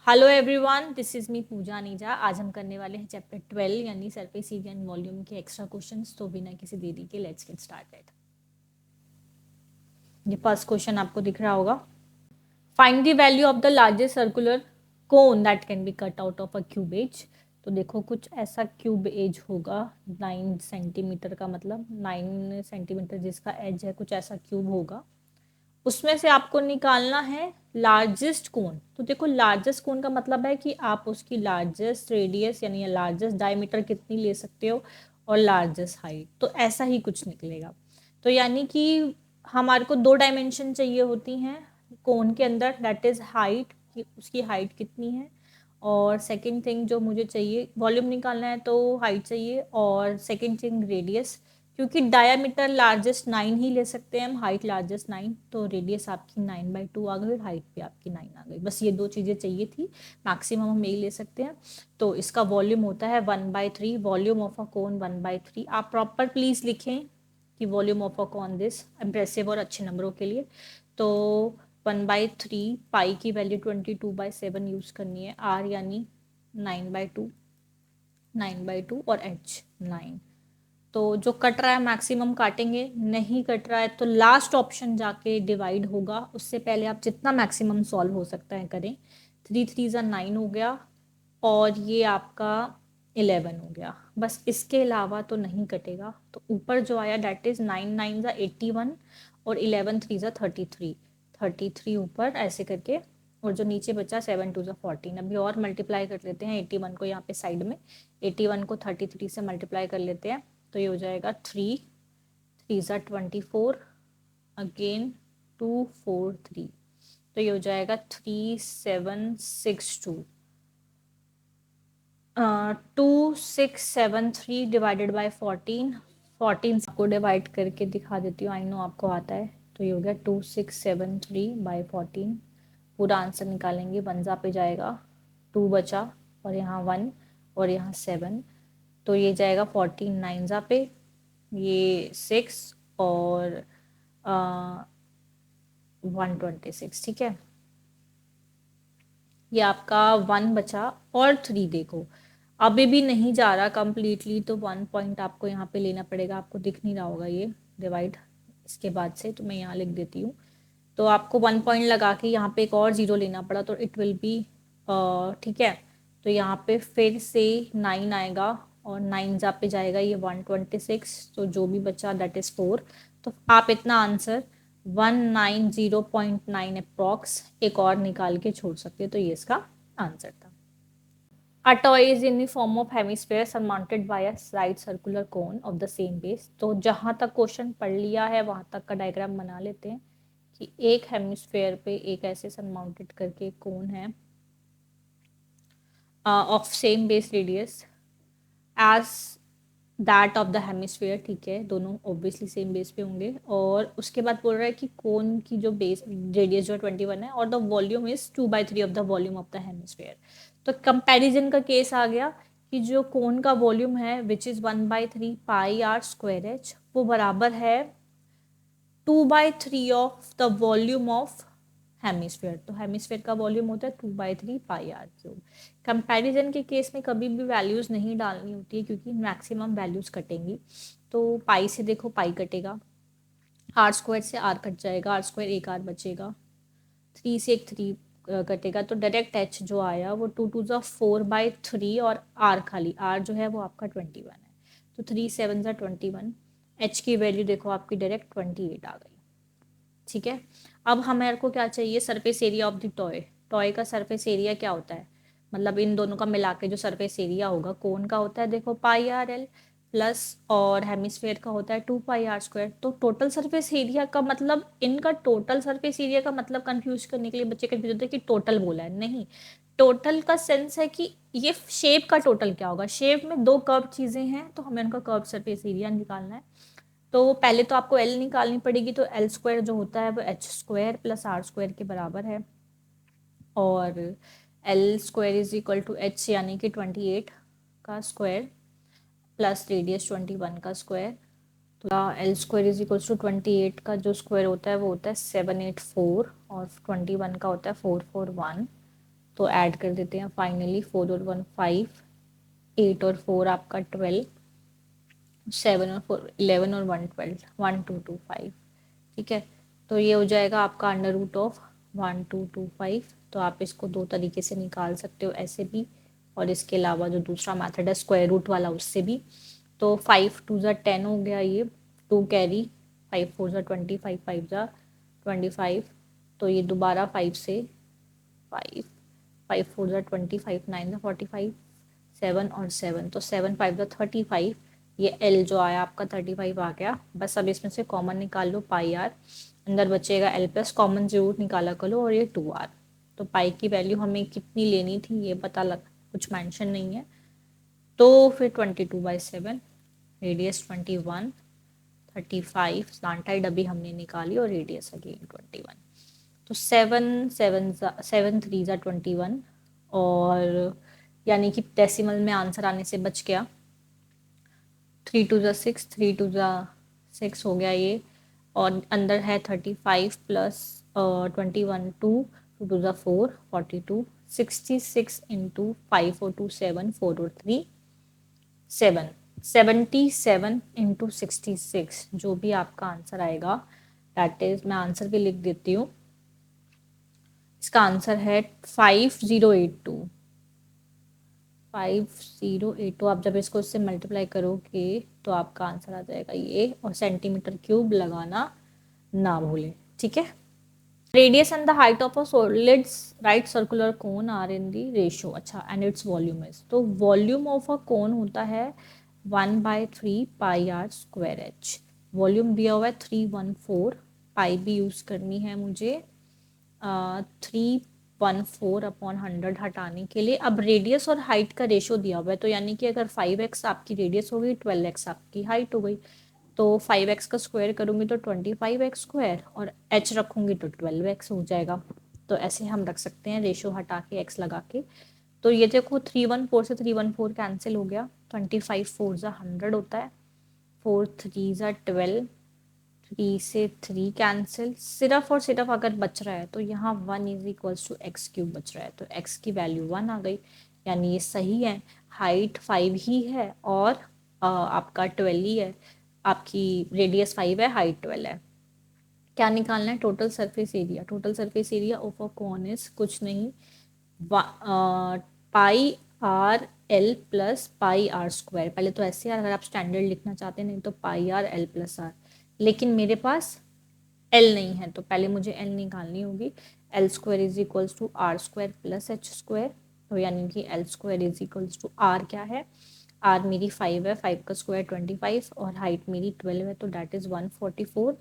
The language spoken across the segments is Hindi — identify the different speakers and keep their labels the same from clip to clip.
Speaker 1: Hello everyone, this is me Pooja Neeja. आज हम करने वाले हैं चैप्टर 12 यानी सरफेस एरिया एंड वॉल्यूम के एक्स्ट्रा क्वेश्चंस। तो बिना किसी देरी के लेट्स गेट स्टार्टेड। ये फर्स्ट क्वेश्चन आपको दिख रहा होगा। Find the value of the largest circular cone that can be cut out of a cube edge. तो देखो कुछ ऐसा क्यूब एज होगा 9 सेंटीमीटर का, मतलब 9 सेंटीमीटर जिसका एज है, कुछ ऐसा क्यूब होगा। उसमें से आपको निकालना है लार्जेस्ट कोन। तो देखो लार्जेस्ट कोन का मतलब है कि आप उसकी लार्जेस्ट रेडियस यानी लार्जेस्ट डायमीटर कितनी ले सकते हो और लार्जेस्ट हाइट। तो ऐसा ही कुछ निकलेगा। तो यानी कि हमारे को दो डायमेंशन चाहिए होती हैं कोन के अंदर, दैट इज हाइट, कि उसकी हाइट कितनी है। और सेकंड थिंग जो मुझे चाहिए, वॉल्यूम निकालना है तो हाइट चाहिए, और सेकंड थिंग रेडियस, क्योंकि डायमीटर लार्जेस्ट 9 ही ले सकते हैं हम, हाइट लार्जेस्ट 9, तो रेडियस आपकी 9/2 आ गई और हाइट भी आपकी 9 आ गई। बस ये दो चीज़ें चाहिए थी, मैक्सिमम हम यही ले सकते हैं। तो इसका वॉल्यूम होता है 1/3, वॉल्यूम ऑफ अ कोन 1/3। आप प्रॉपर प्लीज़ लिखें कि volume of a cone this, impressive और अच्छे नंबरों के लिए। तो 1/3, पाई की वैल्यू 22/7 यूज़ करनी है, आर यानी 9/2, 9/2 और एच 9। तो जो कट रहा है मैक्सिमम काटेंगे, नहीं कट रहा है तो लास्ट ऑप्शन जाके डिवाइड होगा। उससे पहले आप जितना मैक्सिमम सॉल्व हो सकता है करें। 3 3 9 हो गया, और ये आपका 11 हो गया। बस इसके अलावा तो नहीं कटेगा। तो ऊपर जो आया डेट इज 9 9 81 और 11 3 33, 33 ऊपर ऐसे करके, और जो नीचे बचा 7 2 14। अभी और मल्टीप्लाई कर लेते हैं 81 को यहाँ पे साइड में, 81 को 33 से मल्टीप्लाई कर लेते हैं। तो ये हो जाएगा 3 3 24, अगेन 2 4 3। तो ये हो जाएगा 3762। 2673 डिवाइडेड बाय 14। 14 को डिवाइड करके दिखा देती हूँ, आई नो आपको आता है। तो ये हो गया 2673/14। पूरा आंसर निकालेंगे, 1 पे जाएगा, 2 बचा, और यहाँ 1 और यहाँ 7। तो ये जाएगा 14 9 पे, ये 6 और 126। ठीक है, ये आपका 1 बचा, और 3 देखो अभी भी नहीं जा रहा कंप्लीटली, तो 1 पॉइंट आपको यहाँ पे लेना पड़ेगा। आपको दिख नहीं रहा होगा ये डिवाइड इसके बाद से, तो मैं यहाँ लिख देती हूँ। तो आपको 1 पॉइंट लगा के यहाँ पे एक और 0 लेना पड़ा, तो इट विल बी, ठीक है। तो यहाँ पे फिर से 9 आएगा, और 9 जा पे जाएगा ये 126। तो जो भी बचा दैट इज 4। तो आप इतना आंसर 190.9 अप्रॉक्स एक और निकाल के छोड़ सकते हैं। तो ये इसका आंसर था। A toy is in the form of hemisphere surmounted by a right circular cone of the same base। तो जहां तक क्वेश्चन पढ़ लिया है वहां तक का डायग्राम बना लेते हैं कि एक हेमिस्फेयर पे एक ऐसे सरमाउंटेड करके कोन है of same base radius as that of the hemisphere. ठीक है, दोनों ऑब्वियसली सेम बेस पे होंगे। और उसके बाद बोल रहा है कि कोन की जो बेस रेडियस जो 21 है, और the volume is 2/3 of the volume of the hemisphere. तो कंपैरिजन का केस आ गया कि जो कोन का वॉल्यूम है which is 1/3 pi are square h, वो बराबर है 2/3 of the volume of hemisphere. तो हेमिस्फेयर का वॉल्यूम होता है 2/3 पाई आर क्यूब। कंपैरिजन के केस में कभी भी वैल्यूज नहीं डालनी होती है, क्योंकि मैक्सिमम वैल्यूज कटेंगी। तो पाई से देखो पाई कटेगा, आर स्क्वायर से आर कट जाएगा, आर स्क्वायर एक आर बचेगा, 3 से एक 3 कटेगा। तो डायरेक्ट एच जो आया वो 2 2 4/3, और आर खाली आर जो है वो आपका 21 है। तो 3 7 21। एच की वैल्यू देखो आपकी डायरेक्ट 28 आ गई। ठीक है, अब हमारे को क्या चाहिए, surface area of the toy. Toy का सरफेस एरिया क्या होता है, मतलब इन दोनों का मिला के जो सरफेस एरिया होगा कोन का होता है देखो पाई आर एल प्लस, और हेमिस्फेयर का होता है 2 πr²। तो टोटल सरफेस एरिया का मतलब, इनका टोटल सरफेस एरिया का मतलब कंफ्यूज करने के लिए बच्चे कंफ्यूज होते हैं कि टोटल बोला है, नहीं। टोटल का सेंस है कि ये शेप का टोटल क्या होगा। शेप में दो कर्व चीजें हैं, तो हमें उनका कर्व सरफेस एरिया निकालना है। तो पहले तो आपको एल निकालनी पड़ेगी। तो एल स्क्वायर जो होता है वो h square plus r square के बराबर है, और l square is equal to h यानी कि 28 का स्क्वायर प्लस रेडियस 21 का स्क्वायर। तो l square is equal to 28 का जो स्क्वायर होता है वो होता है 784, और 21 का होता है 441। तो ऐड कर देते हैं फाइनली 4 और 1 5, 8 और 4 आपका 12, 7 और 4 11 और 1 12, 1 2 2 5। ठीक है, तो ये हो जाएगा आपका अंडर रूट ऑफ 1 2 2 5। तो आप इसको दो तरीके से निकाल सकते हो, ऐसे भी और इसके अलावा जो दूसरा मेथड है स्क्वायर रूट वाला उससे भी। तो 5 2 ज़ा 10 हो गया, ये 2 कैरी, 5 4 ज़ा 20, 5 5 ज़ा 25। तो ये दोबारा 5 से 5, 5 4 ज़ा 20, 5 9 ज़ा 45, 7 और 7, तो 7 5 ज़ा 35। ये एल जो आया आपका 35 आ गया। बस अब इसमें से कॉमन निकाल लो, पाई आर, अंदर बचेगा एल प्लस, कॉमन जरूर निकाला करो, और ये 2 आर। तो पाई की वैल्यू हमें कितनी लेनी थी ये पता लग, कुछ मेंशन नहीं है, तो फिर 22/7, रेडियस 21, 35 स्लांटाइड अभी हमने निकाली, और रेडियस अगेन 21। तो 7 7 7 3 ज़ा 21, और यानी कि डेसिमल में आंसर आने से बच गया। 3 2 ज़ा 6, 3 2 ज़ा 6 हो गया ये, और अंदर है 35 प्लस 21 2, 2 2 ज़ा 4 42, 66 इंटू 5 और 2 7, 4 और 3 7, 77 इंटू 66, जो भी आपका आंसर आएगा, दैट इज, मैं आंसर भी लिख देती हूँ, इसका आंसर है 5082। 5082, आप जब इसको इससे मल्टीप्लाई करोगे तो आपका आंसर आ जाएगा ये, और सेंटीमीटर क्यूब लगाना ना भूलें। ठीक है, radius and the height of a solids right circular cone are in the ratio. अच्छा, एंड इट्स वॉल्यूम इज, तो वॉल्यूम ऑफ अ कोन होता है 1/3 pi are square h. Volume दिया हुआ है 314, पाई भी यूज करनी है मुझे 314/100 हटाने के लिए। अब रेडियस और हाइट का रेशियो दिया हुआ है, तो यानी कि अगर 5x आपकी रेडियस हो गई, 12x आपकी हाइट हो गई, तो 5x का स्क्वायर करूंगी तो 25x स्क्वायर, और h रखूंगी तो 12x हो जाएगा। तो ऐसे हम रख सकते हैं, रेशियो हटा के x लगा के। तो ये देखो 314 से 314 कैंसिल हो गया, 25 4 ज़ा 100 होता है, 4 3 ज़ा 12, 3 से 3 कैंसिल, सिर्फ और सिर्फ अगर बच रहा है तो यहाँ 1 is equals to x cube बच रहा है, तो x की वैल्यू 1 आ गई, यानी ये सही है। हाइट 5 ही है, और आपका 12 ही है, आपकी रेडियस 5 है, हाइट 12 है। क्या निकालना है, total surface area. Total surface area of a cone is कुछ नहीं, pi R L plus pi are square. पहले तो ऐसे यार, अगर आप स्टैंडर्ड लिखना चाहते हैं, नहीं तो पाई आर एल प्लस आर, लेकिन मेरे पास एल नहीं है, तो पहले मुझे एल निकालनी होगी। L square is equals to r square plus h square, तो यानी कि l square is equals to r क्या है, आर मेरी 5 है, 5 का स्क्वायर 25, और हाइट मेरी 12 है, तो डैट इज 144,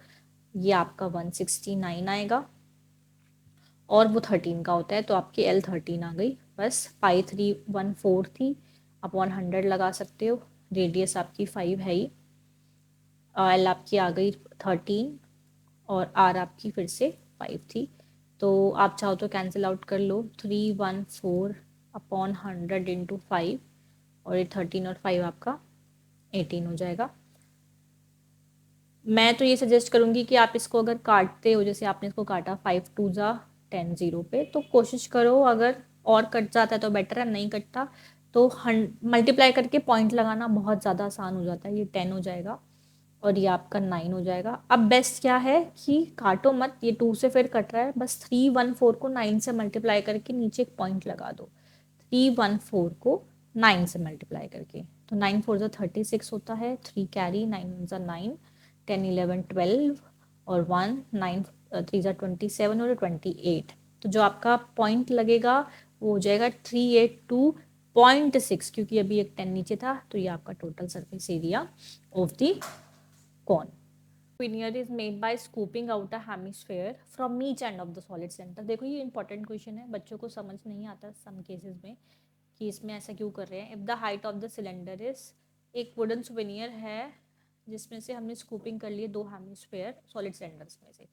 Speaker 1: ये आपका 169 आएगा, और वो 13 का होता है, तो आपकी एल 13 आ गई। बस पाई 314 थी, आप 100 लगा सकते हो, रेडियस आपकी 5 है ही, एल आपकी आ गई 13, और आर आपकी फिर से 5 थी। तो आप चाहो तो कैंसिल आउट कर लो, 314/100 इंटू 5, और ये 13 और 5 आपका 18 हो जाएगा। मैं तो ये सजेस्ट करूंगी कि आप इसको अगर काटते हो, जैसे आपने इसको काटा 5 2 ज़ा 10 0 पे, तो कोशिश करो, अगर और कट जाता है तो बेटर है, नहीं कटता तो मल्टीप्लाई करके पॉइंट लगाना बहुत ज़्यादा आसान हो जाता है। ये 10 हो जाएगा, और ये आपका 9 हो जाएगा। अब बेस्ट क्या है कि काटो मत, ये 2 से फिर कट रहा है, बस 314 को 9 से मल्टीप्लाई करके नीचे एक पॉइंट लगा दो, 314 को 9 से मल्टीप्लाई करके, तो 9 4 ज़ा 36 होता है, 3 कैरी, 9 1 ज़ा 9, 10 11 12, और 1 9 3 ज़ा 27, और 28। तो जो आपका पॉइंट लगेगा वो हो जाएगा 382.6, क्योंकि अभी एक 10 नीचे था, तो ये आपका total surface area of the कौन। Veneer is made by scooping out a hemisphere from each end of the solid center। देखो ये इंपॉर्टेंट क्वेश्चन है, बच्चों को समझ नहीं आता सम केसेस में कि इसमें ऐसा क्यों कर रहे हैं। If the height of the cylinder is, एक वुडन सुवेनियर है जिसमें से हमने स्कूपिंग कर लिए 2 हेमिस्फेयर सॉलिड सिलेंडर्स में से।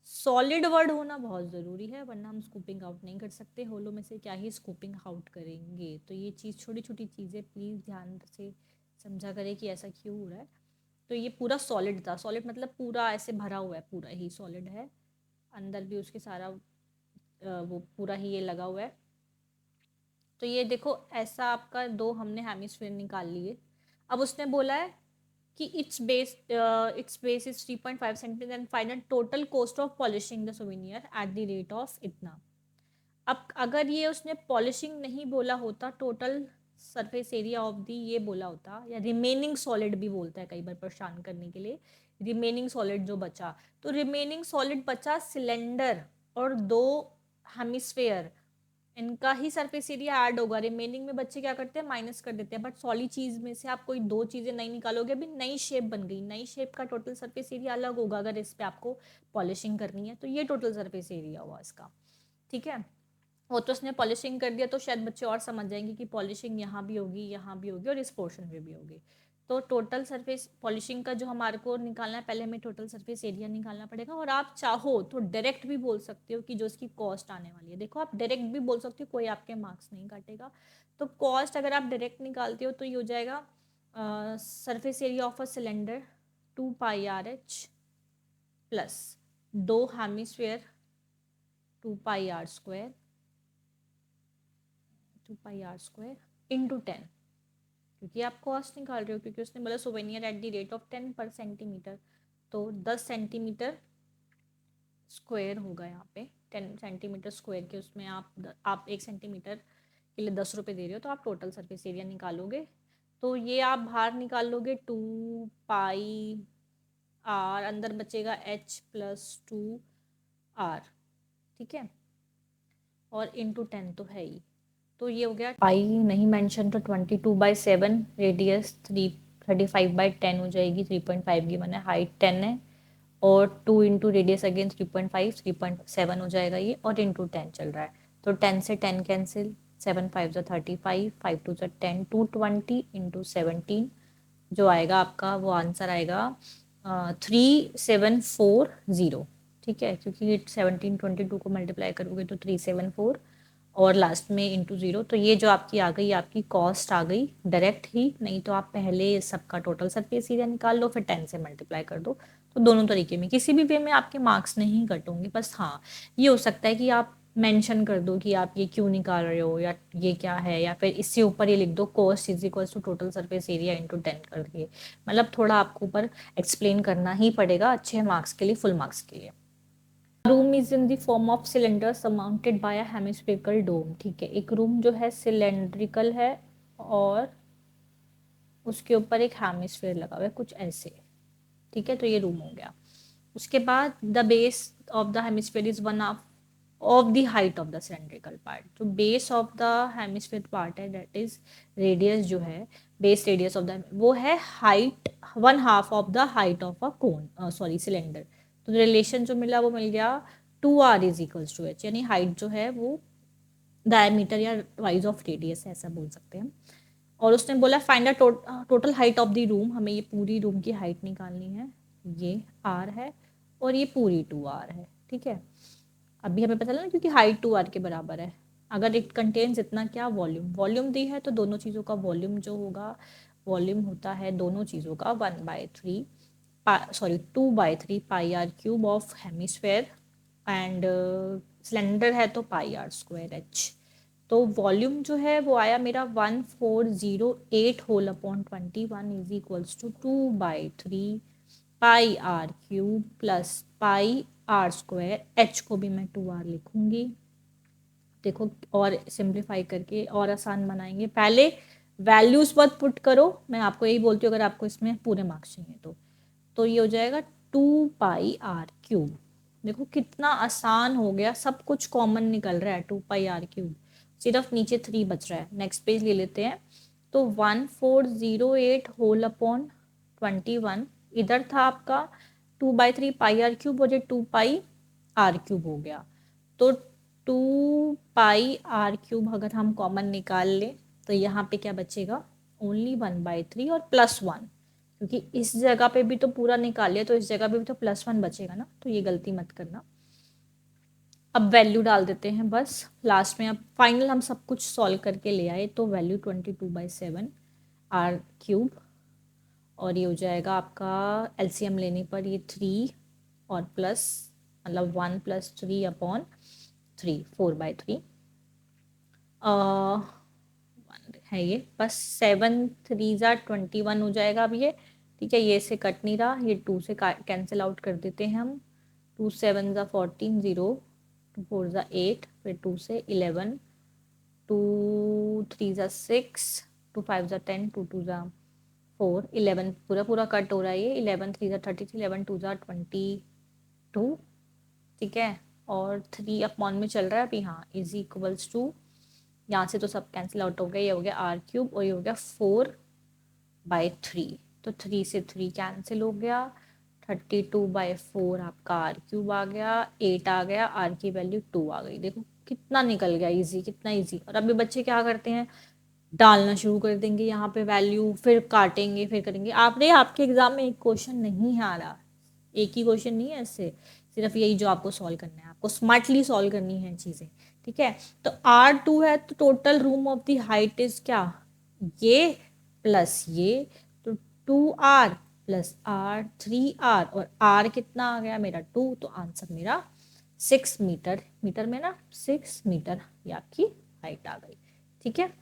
Speaker 1: सॉलिड वर्ड होना बहुत ज़रूरी है, वरना हम स्कूपिंग आउट नहीं कर सकते, होलो में से क्या ही स्कूपिंग आउट करेंगे। तो ये चीज़, छोटी छोटी चीज़ें प्लीज़ ध्यान से समझा करें कि ऐसा क्यों हो रहा है। तो ये पूरा सॉलिड था, सॉलिड मतलब पूरा ऐसे भरा हुआ है, पूरा ही सॉलिड है, अंदर भी उसके सारा वो पूरा ही ये लगा हुआ है, तो ये देखो ऐसा आपका दो हमने हेमिस्फीयर निकाल लिए। अब उसने बोला है कि it's base is 3.5 centimetre and find total cost of polishing the souvenir at the rate of इतना। अब अगर ये उसने पॉलिशिंग नहीं बोला होता, total surface area of the ये बोला होता, या रिमेनिंग सॉलिड भी बोलता है कई बार परेशान करने के लिए, रिमेनिंग सॉलिड जो बचा, तो रिमेनिंग सॉलिड बचा सिलेंडर और दो हेमिस्फेयर, इनका ही सरफेस एरिया ऐड होगा। रिमेनिंग में बच्चे क्या करते हैं, माइनस कर देते हैं। बट सॉलिड चीज में से आप कोई दो चीजें नहीं निकालोगे, अभी नई शेप बन गई, नई शेप का टोटल सरफेस एरिया अलग होगा अगर इस पे आपको पॉलिशिंग करनी है। तो ये टोटल सरफेस एरिया हुआ इसका, ठीक है। वो तो उसने पॉलिशिंग कर दिया तो शायद बच्चे और समझ जाएंगे कि पॉलिशिंग यहाँ भी होगी, यहाँ भी होगी और इस पोर्शन में भी होगी। तो टोटल सरफेस पॉलिशिंग का जो हमारे को निकालना है, पहले हमें टोटल सरफेस एरिया निकालना पड़ेगा। और आप चाहो तो डायरेक्ट भी बोल सकते हो कि जो इसकी कॉस्ट आने वाली है, देखो आप डायरेक्ट भी बोल सकते हो, कोई आपके मार्क्स नहीं काटेगा। तो कॉस्ट अगर आप डायरेक्ट निकालते हो तो ये हो जाएगा surface area of a cylinder 2πr/h plus दो हेमिस्फेयर 2πr² 2πr² इंटू 10, क्योंकि आप कॉस्ट निकाल रहे हो, क्योंकि उसने बोला souvenir at the rate of 10 पर सेंटीमीटर, तो 10 सेंटीमीटर स्क्वायर होगा यहाँ पे। 10 सेंटीमीटर स्क्वायर के उसमें आप 1 सेंटीमीटर के लिए 10 रुपये दे रहे हो, तो आप टोटल सरफेस एरिया निकालोगे। तो ये आप बाहर निकालोगे 2πr, अंदर बचेगा h प्लस 2r, ठीक है, और इंटू 10 तो है ही। तो ये हो गया, पाई नहीं मेंशन तो 22/7, रेडियस 35/10 हो जाएगी। 3.5 की मैंने हाइट 10 है, और 2 इंटू रेडियस अगेन 3.5, 3.7 हो जाएगा ये, और इंटू 10 चल रहा है। तो 10 से 10 कैंसिल, 7 5 जो 35, 5 2 जो 10, 220 इंटू 17 जो आएगा आपका, वो आंसर आएगा 3740, ठीक है, क्योंकि 1722 को मल्टीप्लाई करोगे तो 374 और लास्ट में इंटू 0। तो ये जो आपकी आ गई, आपकी कॉस्ट आ गई डायरेक्ट ही, नहीं तो आप पहले सबका टोटल सरफेस एरिया निकाल लो, फिर 10 से मल्टीप्लाई कर दो। तो दोनों तरीके में, किसी भी वे में आपके मार्क्स नहीं कटोगे। बस हाँ, ये हो सकता है कि आप मेंशन कर दो कि आप ये क्यों निकाल रहे हो, या ये क्या है, या फिर इससे ऊपर ये लिख दो cost is equal to total surface area into 10 करके। मतलब थोड़ा आपको ऊपर एक्सप्लेन करना ही पड़ेगा अच्छे मार्क्स के लिए, फुल मार्क्स के लिए। Room is in the form of cylinder surrounded by a hemispherical dome, ठीक है, एक रूम जो है सिलेंड्रिकल है और उसके ऊपर एक हेमिस्फेयर लगा हुआ है कुछ ऐसे, ठीक है, तो ये रूम हो गया। उसके बाद the base of the hemisphere is one of the height of the cylindrical part. जो base of the hemisphere part है, दैट इज रेडियस जो है, बेस रेडियस ऑफ द, वो है height 1/2 of the height of a cone, sorry cylinder. तो रिलेशन जो मिला वो मिल गया 2r is equals to h, यानी हाइट जो है वो डायमीटर या वाइज ऑफ रेडियस है, ऐसा बोल सकते हैं। और उसने बोला find the total height of the room, हमें ये पूरी रूम की हाइट निकालनी है, ये r है और ये पूरी 2r है, ठीक है। अभी हमें पता चला ना, क्योंकि हाइट 2r के बराबर है। अगर इट कंटेन्स इतना क्या, वॉल्यूम, वॉल्यूम दी है तो दोनों चीज़ों का वॉल्यूम जो होगा, वॉल्यूम होता है दोनों चीज़ों का 1/3, sorry 2/3πr³ of hemisphere, and cylinder है तो πr²h। तो वॉल्यूम जो है वो आया मेरा 1408 whole upon 21 is equals to 2/3πr³ plus πr², h को भी मैं 2r लिखूंगी। देखो और सिंप्लीफाई करके और आसान बनाएंगे। पहले वैल्यूज मत पुट करो, मैं आपको यही बोलती हूँ अगर आपको इसमें पूरे मार्क्स चाहिए तो ये हो जाएगा 2πr³। देखो कितना आसान हो गया, सब कुछ कॉमन निकल रहा है, 2πr³, सिर्फ नीचे 3 बच रहा है। नेक्स्ट पेज ले लेते हैं। तो 1408 होल अपॉन 21 इधर था आपका 2/3πr³ और ये 2πr³ हो गया। तो 2πr³ अगर हम कॉमन निकाल लें तो यहाँ पे क्या बचेगा, ओनली 1/3 और +1, क्योंकि इस जगह पे भी तो पूरा निकाल लिया तो इस जगह पे भी तो +1 बचेगा ना, तो ये गलती मत करना। अब वैल्यू डाल देते हैं बस लास्ट में। अब फाइनल हम सब कुछ सॉल्व करके ले आए, तो वैल्यू 22/7 r³ और ये हो जाएगा आपका एलसीएम लेने पर ये 3 और प्लस, मतलब 1 + 3/3, 4/3 है ये, बस 7 3 × 21 हो जाएगा अब ये, ठीक है। ये से कट नहीं रहा, ये 2 से कैंसिल आउट कर देते हैं हम। 2 7 14, 0, 2 4 8, फिर 2 से 11, 2 3 6, 2 5 10, 2 2 4, 11 पूरा पूरा कट हो रहा है ये। 11 3 33, 11 2 22, ठीक है। और 3 अपॉन में चल रहा है अभी, हाँ, इज इक्वल्स टू, यहाँ से तो सब कैंसिल आउट हो गया, ये हो गया r³ और ये हो गया 4/3, तो 3 से 3 कैंसिल हो गया। 32/4 आपका r³ आ गया, 8 आ गया, r की वैल्यू 2 आ गई। देखो कितना निकल गया, इजी, कितना इजी। और अभी बच्चे क्या करते हैं, डालना शुरू कर देंगे यहाँ पे वैल्यू, फिर काटेंगे, फिर करेंगे। आपने, आपके एग्जाम में एक क्वेश्चन नहीं आ रहा, एक ही क्वेश्चन नहीं है इससे, सिर्फ यही जो आपको सॉल्व करना है, आपको स्मार्टली सॉल्व करनी है चीजें, ठीक है। तो R2 है, तो total room of the height is क्या, ये प्लस ये, तो 2R प्लस R 3R, और R कितना आ गया मेरा 2, तो आंसर मेरा 6 मीटर, मीटर में ना 6 मीटर, ये आपकी हाइट आ गई, ठीक है।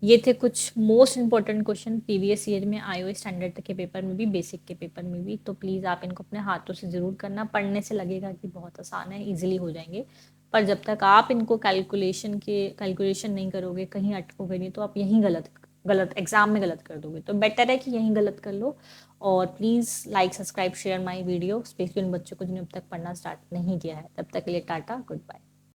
Speaker 1: ये थे कुछ most important question previous year में आए हुए, स्टैंडर्ड के पेपर में भी, बेसिक के पेपर में भी। तो प्लीज़ आप इनको अपने हाथों से ज़रूर करना। पढ़ने से लगेगा कि बहुत आसान है, इजीली हो जाएंगे, पर जब तक आप इनको कैलकुलेशन नहीं करोगे, कहीं अटकोगे नहीं, तो आप यहीं गलत गलत एग्जाम में गलत कर दोगे। तो बेटर है कि यहीं गलत कर लो। और please like subscribe share my video, specially उन बच्चों को जिन्होंने अब तक पढ़ना स्टार्ट नहीं किया है। तब तक के लिए टाटा, गुड बाय।